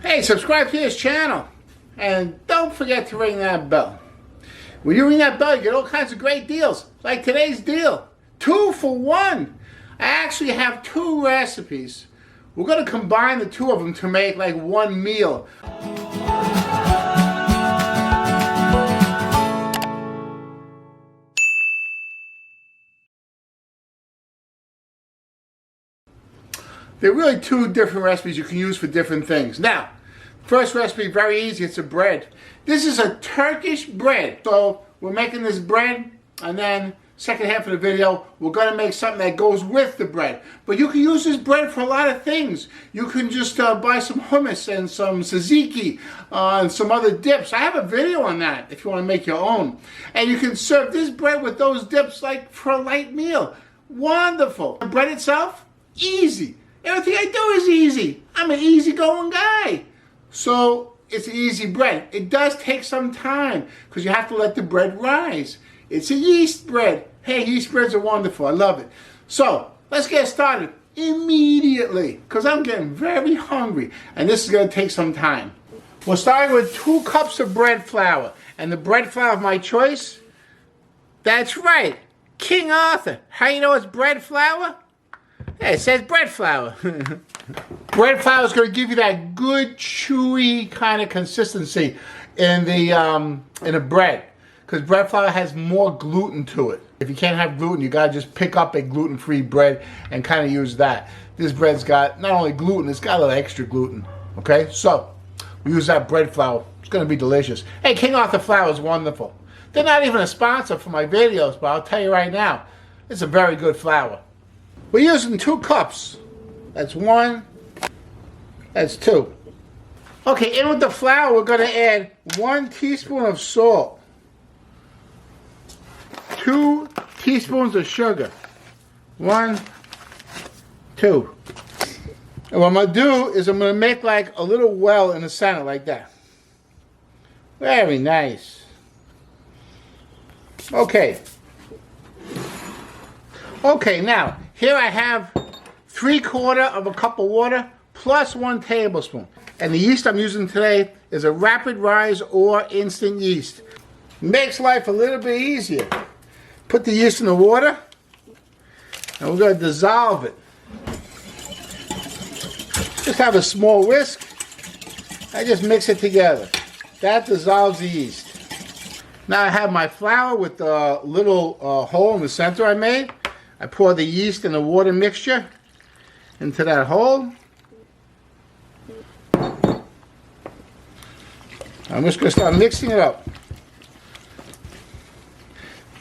Hey, subscribe to this channel. And don't forget to ring that bell. When you ring that bell, you get all kinds of great deals. Like today's deal. 2 for 1. I actually have 2 recipes. We're going to combine the 2 of them to make like one meal. There are really 2 different recipes you can use for different things. Now, first recipe, very easy, it's a bread. This is a Turkish bread. So we're making this bread, and then second half of the video, we're going to make something that goes with the bread. But you can use this bread for a lot of things. You can just buy some hummus and some tzatziki and some other dips. I have a video on that if you want to make your own. And you can serve this bread with those dips like for a light meal. Wonderful. The bread itself, easy. Everything I do is easy. I'm an easygoing guy. So it's easy bread. It does take some time because you have to let the bread rise. It's a yeast bread. Hey, yeast breads are wonderful. I love it. So let's get started immediately because I'm getting very hungry and this is going to take some time. We're starting with 2 cups of bread flour. And the bread flour of my choice, that's right, King Arthur. How you know it's bread flour? Yeah, it says bread flour. Bread flour is going to give you that good, chewy kind of consistency in the bread. Because bread flour has more gluten to it. If you can't have gluten, you got to just pick up a gluten-free bread and kind of use that. This bread's got not only gluten, it's got a little extra gluten. Okay, so we use that bread flour. It's going to be delicious. Hey, King Arthur flour is wonderful. They're not even a sponsor for my videos, but I'll tell you right now, it's a very good flour. We're using 2 cups. That's 1. That's 2. Okay, in with the flour, we're going to add 1 teaspoon of salt. 2 teaspoons of sugar. 1, 2. And what I'm going to do is I'm going to make like a little well in the center like that. Very nice. Okay. Okay, now, here I have 3/4 cup of water plus 1 tablespoon. And the yeast I'm using today is a rapid rise or instant yeast. Makes life a little bit easier. Put the yeast in the water, and we're going to dissolve it. Just have a small whisk. I just mix it together. That dissolves the yeast. Now I have my flour with the little hole in the center I made. I pour the yeast and the water mixture into that hole. I'm just going to start mixing it up.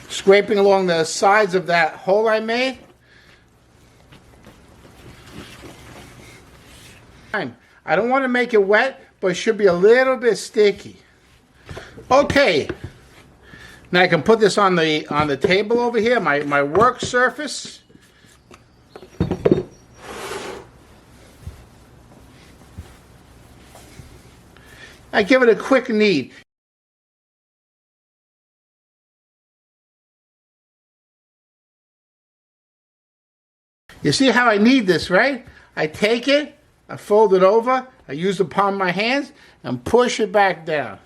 Scraping along the sides of that hole I made. I don't want to make it wet, but it should be a little bit sticky. Okay. Now I can put this on the table over here, my work surface. I give it a quick knead. You see how I knead this, right? I take it, I fold it over, I use the palm of my hands and push it back down.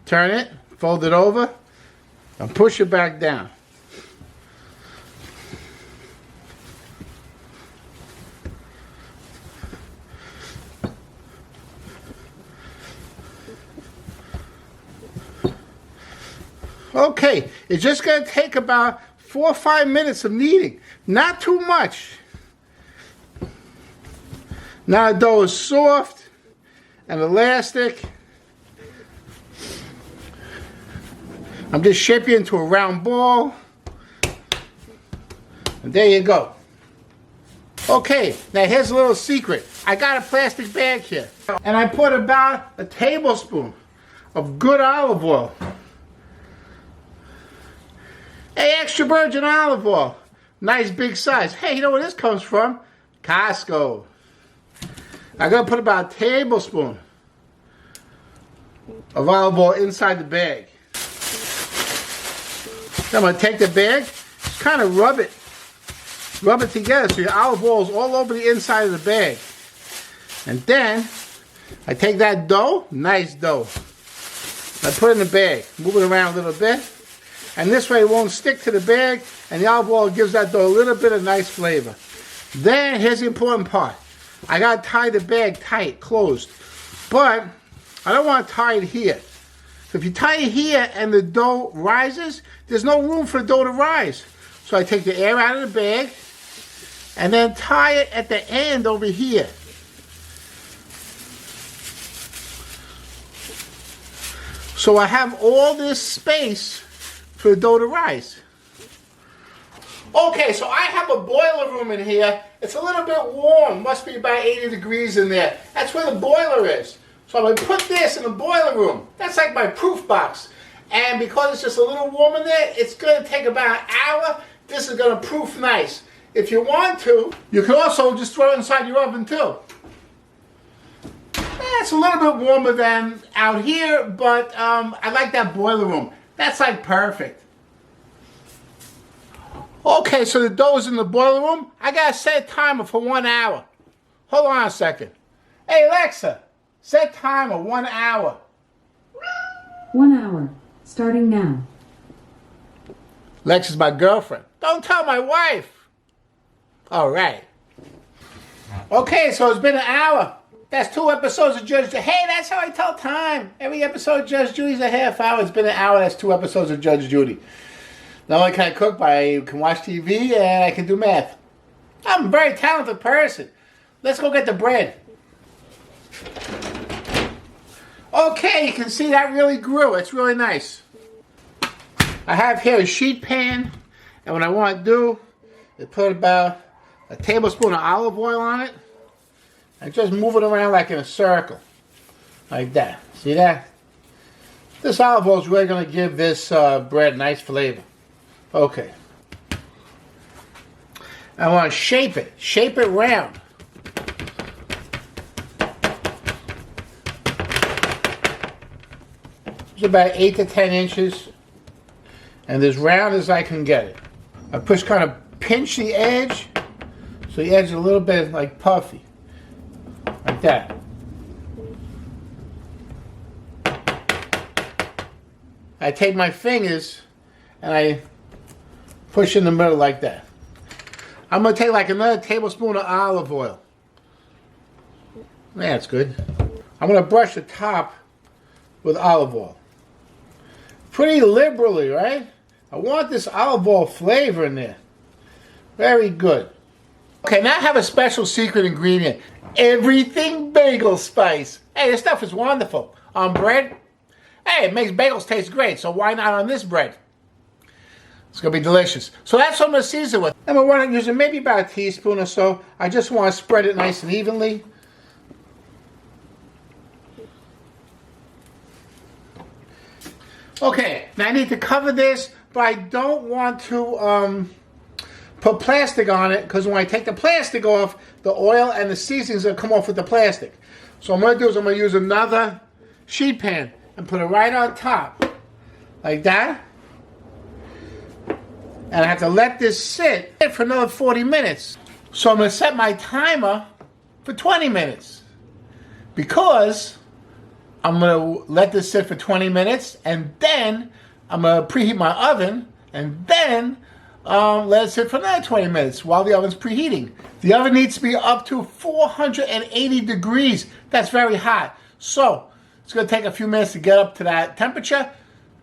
Turn it, fold it over, and push it back down. Okay, it's just going to take about 4 or 5 minutes of kneading. Not too much. Now the dough is soft and elastic. I'm just shaping it into a round ball. And there you go. Okay, now here's a little secret. I got a plastic bag here. And I put about a tablespoon of good olive oil. Hey, extra virgin olive oil. Nice big size. Hey, you know where this comes from? Costco. I'm going to put about a tablespoon of olive oil inside the bag. Then I'm going to take the bag, just kind of rub it together so your olive oil is all over the inside of the bag. And then I take that dough, nice dough. I put it in the bag, move it around a little bit. And this way it won't stick to the bag, and the olive oil gives that dough a little bit of nice flavor. Then, here's the important part. I gotta tie the bag tight, closed. But, I don't want to tie it here. So if you tie it here and the dough rises, there's no room for the dough to rise. So I take the air out of the bag, and then tie it at the end over here. So I have all this space for the dough to rise. Okay, so I have a boiler room in here. It's a little bit warm. Must be about 80 degrees in there. That's where the boiler is. So I'm going to put this in the boiler room. That's like my proof box. And because it's just a little warm in there, it's going to take about an hour. This is going to proof nice. If you want to, you can also just throw it inside your oven too. It's a little bit warmer than out here, but I like that boiler room. That's like perfect. Okay, so the dough is in the boiler room. I gotta set a timer for 1 hour. Hold on a second. Hey Alexa, set timer 1 hour. 1 hour, starting now. Alexa's my girlfriend. Don't tell my wife. All right. Okay, so it's been an hour. That's 2 episodes of Judge Judy. Hey, that's how I tell time. Every episode of Judge Judy's a half hour. It's been an hour. That's 2 episodes of Judge Judy. Not only can I cook, but I can watch TV and I can do math. I'm a very talented person. Let's go get the bread. Okay, you can see that really grew. It's really nice. I have here a sheet pan. And what I want to do is put about a tablespoon of olive oil on it. And just move it around like in a circle. Like that. See that? This olive oil is really going to give this bread nice flavor. Okay. I want to shape it. Shape it round. It's about 8 to 10 inches. And as round as I can get it. I kind of pinch the edge. So the edge is a little bit like puffy. Like that. I take my fingers and I push in the middle like that. I'm going to take like another tablespoon of olive oil. That's good. I'm going to brush the top with olive oil. Pretty liberally, right? I want this olive oil flavor in there. Very good. Okay, now I have a special secret ingredient. Everything bagel spice. Hey, this stuff is wonderful. On bread, hey, it makes bagels taste great, so why not on this bread? It's going to be delicious. So that's what I'm going to season with. I'm going to run it using maybe about a teaspoon or so. I just want to spread it nice and evenly. Okay, now I need to cover this, but I don't want to put plastic on it, because when I take the plastic off, the oil and the seasonings will come off with the plastic. So what I'm going to do is I'm going to use another sheet pan and put it right on top, like that. And I have to let this sit for another 40 minutes. So I'm going to set my timer for 20 minutes, because I'm going to let this sit for 20 minutes, and then I'm going to preheat my oven, and then let it sit for another 20 minutes while the oven's preheating. The oven needs to be up to 480 degrees. That's very hot. So it's going to take a few minutes to get up to that temperature.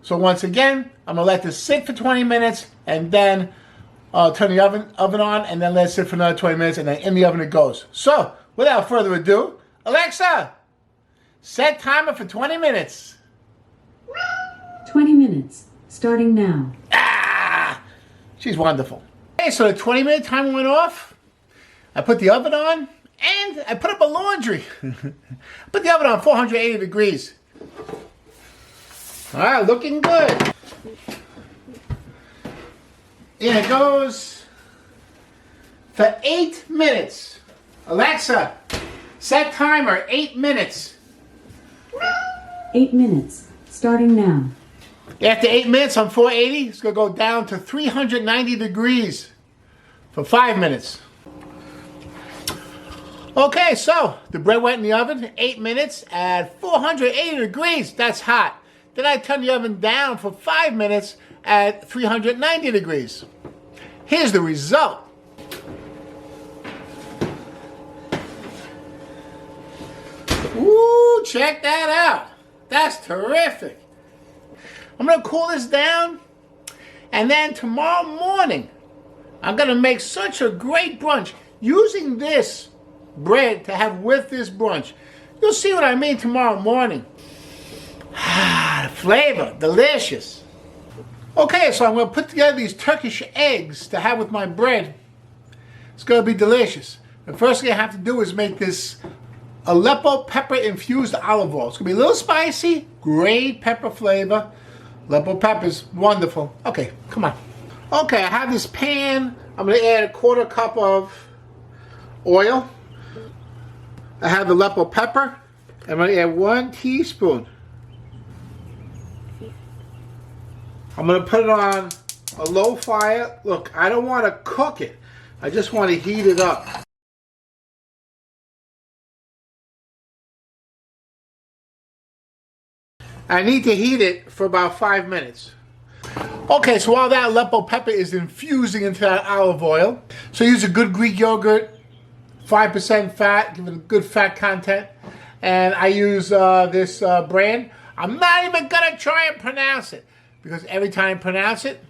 So once again, I'm going to let this sit for 20 minutes, and then turn the oven on, and then let it sit for another 20 minutes, and then in the oven it goes. So without further ado, Alexa, set timer for 20 minutes. 20 minutes, starting now. She's wonderful. Okay, so the 20-minute timer went off. I put the oven on, and I put up a laundry. Put the oven on 480 degrees. All right, looking good. In it goes for 8 minutes. Alexa, set timer, 8 minutes. 8 minutes, starting now. After 8 minutes on 480, it's going to go down to 390 degrees for 5 minutes. Okay, so the bread went in the oven 8 minutes at 480 degrees. That's hot. Then I turned the oven down for 5 minutes at 390 degrees. Here's the result. Ooh, check that out. That's terrific. I'm going to cool this down, and then tomorrow morning, I'm going to make such a great brunch using this bread to have with this brunch. You'll see what I mean tomorrow morning. Ah, the flavor, delicious. Okay, so I'm going to put together these Turkish eggs to have with my bread. It's going to be delicious. The first thing I have to do is make this Aleppo pepper infused olive oil. It's going to be a little spicy, great pepper flavor. Aleppo peppers, wonderful. Okay, come on. Okay, I have this pan. I'm going to add 1/4 cup of oil. I have the Aleppo pepper. I'm going to add 1 teaspoon. I'm going to put it on a low fire. Look, I don't want to cook it. I just want to heat it up. I need to heat it for about 5 minutes. Okay, so while that Aleppo pepper is infusing into that olive oil, so use a good Greek yogurt, 5% fat, give it a good fat content. And I use this brand. I'm not even going to try and pronounce it, because every time I pronounce it,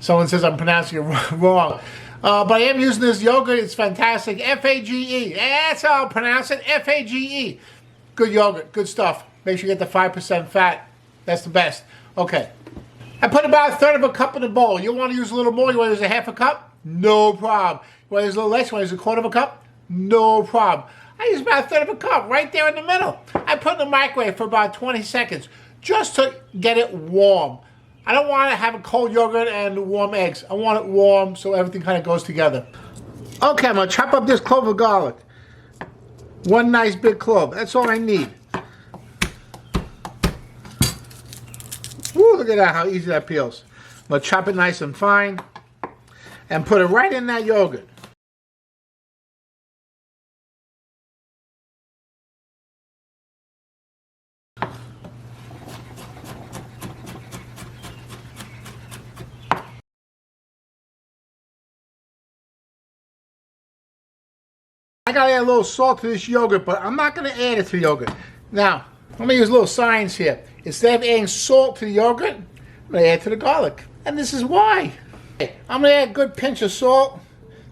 someone says I'm pronouncing it wrong. But I am using this yogurt. It's fantastic. F-A-G-E. That's how I'll pronounce it. F-A-G-E. Good yogurt. Good stuff. Make sure you get the 5% fat. That's the best. Okay. I put about 1/3 of a cup in the bowl. You want to use a little more? You want to use a 1/2 cup? No problem. You want to use a little less? You want to use a 1/4 of a cup? No problem. I use about 1/3 of a cup right there in the middle. I put it in the microwave for about 20 seconds just to get it warm. I don't want to have a cold yogurt and warm eggs. I want it warm so everything kind of goes together. Okay, I'm going to chop up this clove of garlic. 1 nice big clove. That's all I need. Woo, look at that, how easy that peels. I'm going to chop it nice and fine and put it right in that yogurt. I gotta add a little salt to this yogurt, but I'm not gonna add it to the yogurt. Now, let me use a little science here. Instead of adding salt to the yogurt, I'm gonna add to the garlic. And this is why. I'm gonna add a good pinch of salt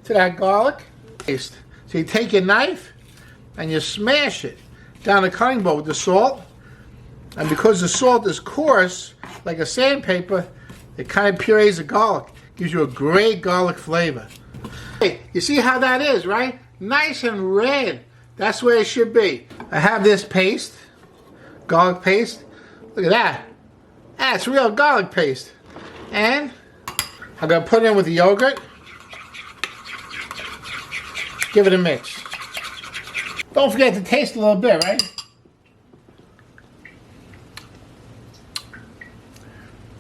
to that garlic paste. So you take your knife and you smash it down the cutting board with the salt. And because the salt is coarse, like a sandpaper, it kind of purees the garlic. Gives you a great garlic flavor. Hey, you see how that is, right? Nice and red. That's where it should be. I have this paste, garlic paste. Look at that. That's real garlic paste. And I'm going to put it in with the yogurt. Give it a mix. Don't forget to taste a little bit, right?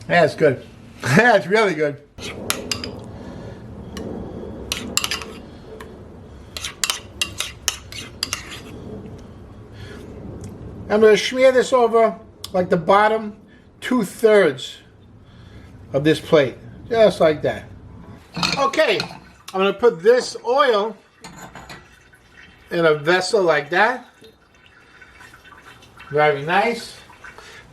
That's good. That's really good. I'm going to smear this over like the bottom 2/3 of this plate. Just like that. Okay, I'm going to put this oil in a vessel like that. Very nice.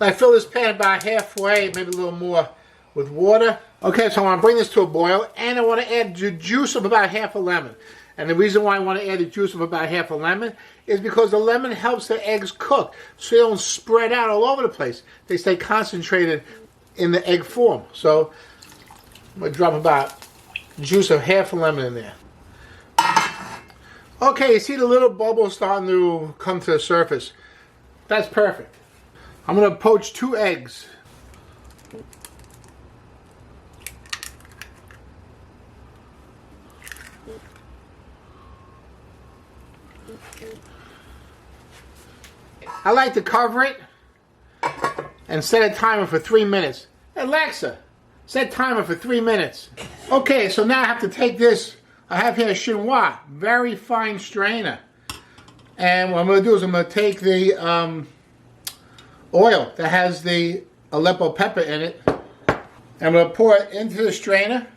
I fill this pan about halfway, maybe a little more, with water. Okay, so I want to bring this to a boil, and I want to add the juice of about 1/2 lemon. And the reason why I want to add the juice of about 1/2 lemon is because the lemon helps the eggs cook, so they don't spread out all over the place. They stay concentrated in the egg form. So I'm going to drop about the juice of 1/2 lemon in there. Okay, you see the little bubbles starting to come to the surface. That's perfect. I'm going to poach 2 eggs. I like to cover it and set a timer for 3 minutes. Alexa, set timer for 3 minutes. Okay, so now I have to take this I have here a chinois, very fine strainer. And what I'm going to do is I'm going to take the oil that has the Aleppo pepper in it. I'm going to pour it into the strainer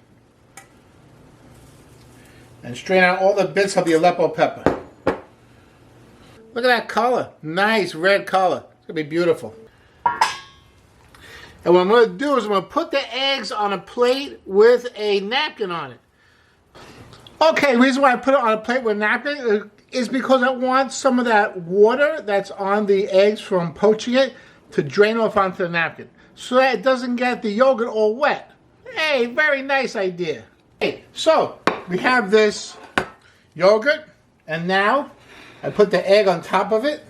and strain out all the bits of the Aleppo pepper. Look at that color. Nice red color. It's going to be beautiful. And what I'm going to do is I'm going to put the eggs on a plate with a napkin on it. Okay, the reason why I put it on a plate with a napkin is because I want some of that water that's on the eggs from poaching it to drain off onto the napkin so that it doesn't get the yogurt all wet. Hey, very nice idea. Hey, so we have this yogurt, and now I put the egg on top of it.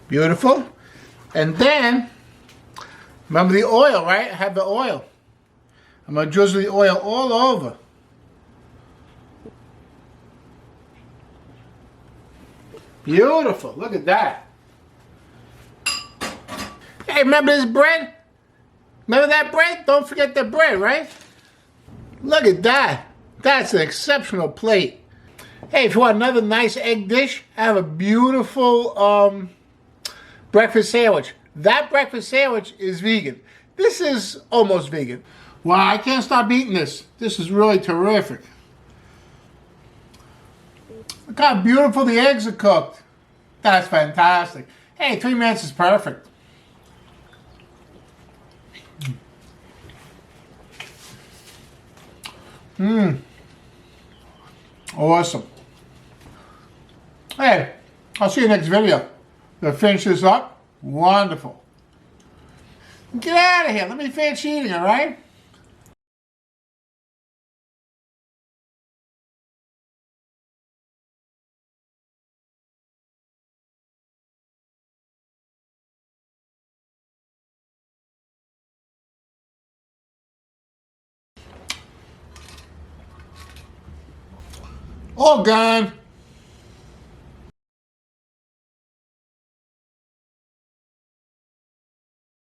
Beautiful. And then, remember the oil, right? I have the oil. I'm going to drizzle the oil all over. Beautiful. Look at that. Hey, remember this bread? Remember that bread? Don't forget the bread, right? Look at that. That's an exceptional plate. Hey, if you want another nice egg dish, I have a beautiful breakfast sandwich. That breakfast sandwich is vegan. This is almost vegan. Wow, I can't stop eating this. This is really terrific. Look how beautiful the eggs are cooked. That's fantastic. Hey, 3 minutes is perfect. Awesome. Hey, I'll see you next video. To finish this up, wonderful. Get out of here. Let me finish eating, all right? All gone.